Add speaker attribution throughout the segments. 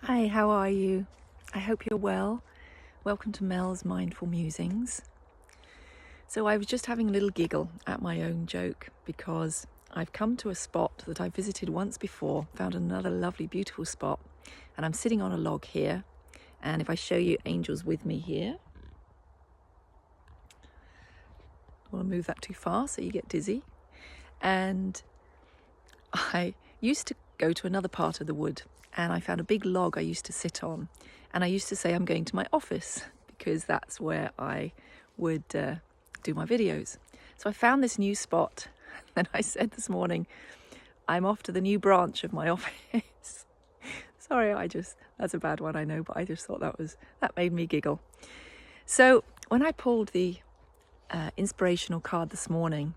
Speaker 1: Hi, how are you? I hope you're well. Welcome to Mel's Mindful Musings. So I was just having a little giggle at my own joke because I've come to a spot that I visited once before, found another lovely, beautiful spot, and I'm sitting on a log here. And if I show you angels with me here, I don't want to move that too far so you get dizzy. And I used to go to another part of the wood and I found a big log I used to sit on, and I used to say I'm going to my office because that's where I would do my videos. So I found this new spot and I said this morning, I'm off to the new branch of my office. Sorry, that's a bad one, I know, but I just thought that made me giggle. So when I pulled the inspirational card this morning,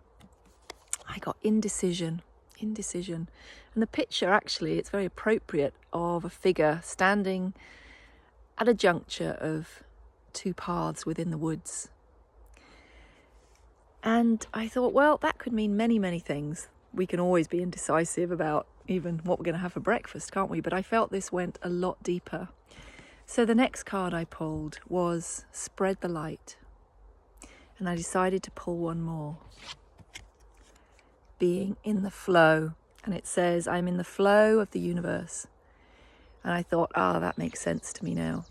Speaker 1: I got indecision. And the picture, actually, it's very appropriate, of a figure standing at a juncture of two paths within the woods. And I thought, well, that could mean many, many things. We can always be indecisive about even what we're going to have for breakfast, can't we? But I felt this went a lot deeper. So the next card I pulled was Spread the Light. And I decided to pull one more. Being in the flow. And it says, I'm in the flow of the universe. And I thought, that makes sense to me now.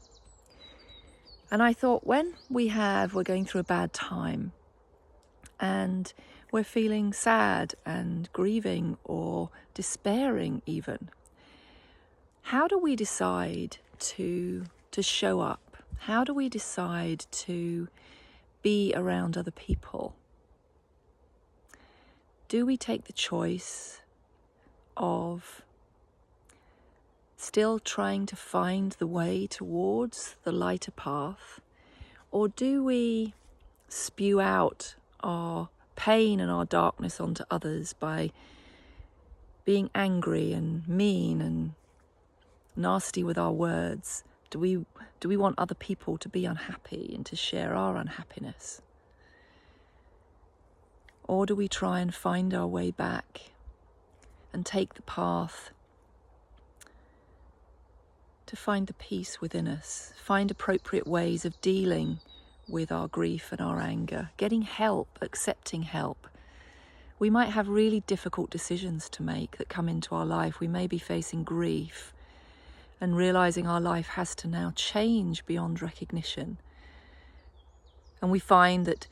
Speaker 1: And I thought, when we're going through a bad time and we're feeling sad and grieving or despairing even, how do we decide to show up? How do we decide to be around other people? Do we take the choice of still trying to find the way towards the lighter path? Or do we spew out our pain and our darkness onto others by being angry and mean and nasty with our words? Do we want other people to be unhappy and to share our unhappiness? Or do we try and find our way back and take the path to find the peace within us, find appropriate ways of dealing with our grief and our anger, getting help, accepting help? We might have really difficult decisions to make that come into our life. We may be facing grief and realizing our life has to now change beyond recognition. And we find that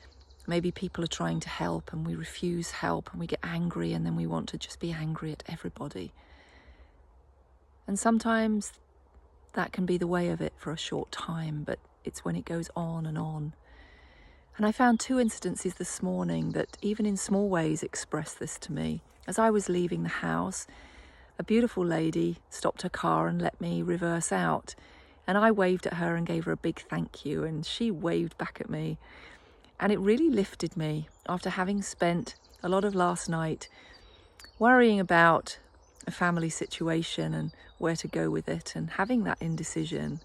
Speaker 1: maybe people are trying to help and we refuse help and we get angry and then we want to just be angry at everybody. And sometimes that can be the way of it for a short time, but it's when it goes on and on. And I found two incidences this morning that even in small ways express this to me. As I was leaving the house, a beautiful lady stopped her car and let me reverse out. And I waved at her and gave her a big thank you, and she waved back at me. And it really lifted me after having spent a lot of last night worrying about a family situation and where to go with it, and having that indecision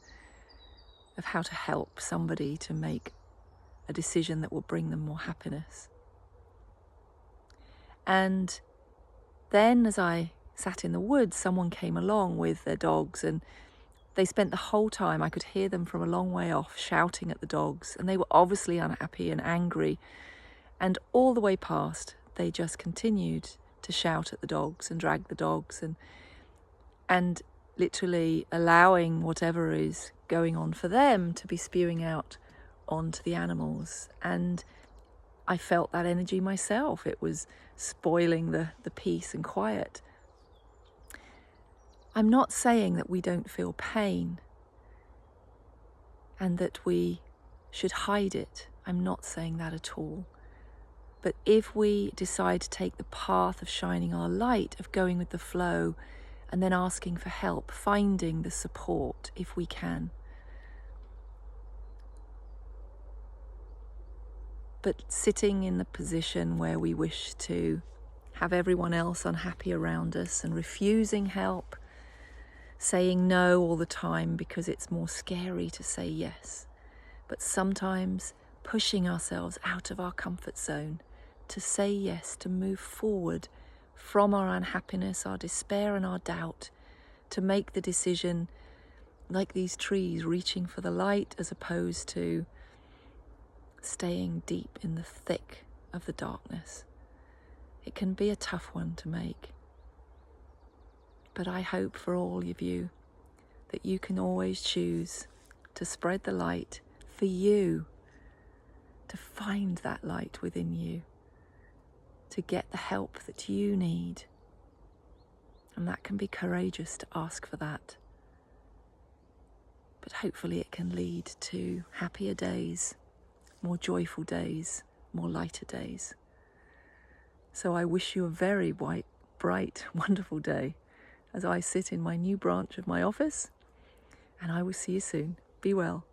Speaker 1: of how to help somebody to make a decision that will bring them more happiness. And then as I sat in the woods, someone came along with their dogs, and they spent the whole time, I could hear them from a long way off shouting at the dogs, and they were obviously unhappy and angry. And all the way past, they just continued to shout at the dogs and drag the dogs and literally allowing whatever is going on for them to be spewing out onto the animals. And I felt that energy myself. It was spoiling the peace and quiet. I'm not saying that we don't feel pain and that we should hide it. I'm not saying that at all. But if we decide to take the path of shining our light, of going with the flow, and then asking for help, finding the support if we can. But sitting in the position where we wish to have everyone else unhappy around us and refusing help, saying no all the time because it's more scary to say yes, but sometimes pushing ourselves out of our comfort zone to say yes, to move forward from our unhappiness, our despair and our doubt, to make the decision like these trees reaching for the light as opposed to staying deep in the thick of the darkness. It can be a tough one to make. But I hope for all of you that you can always choose to spread the light for you, to find that light within you, to get the help that you need. And that can be courageous to ask for that. But hopefully it can lead to happier days, more joyful days, more lighter days. So I wish you a very bright, wonderful day as I sit in my new branch of my office, and I will see you soon. Be well.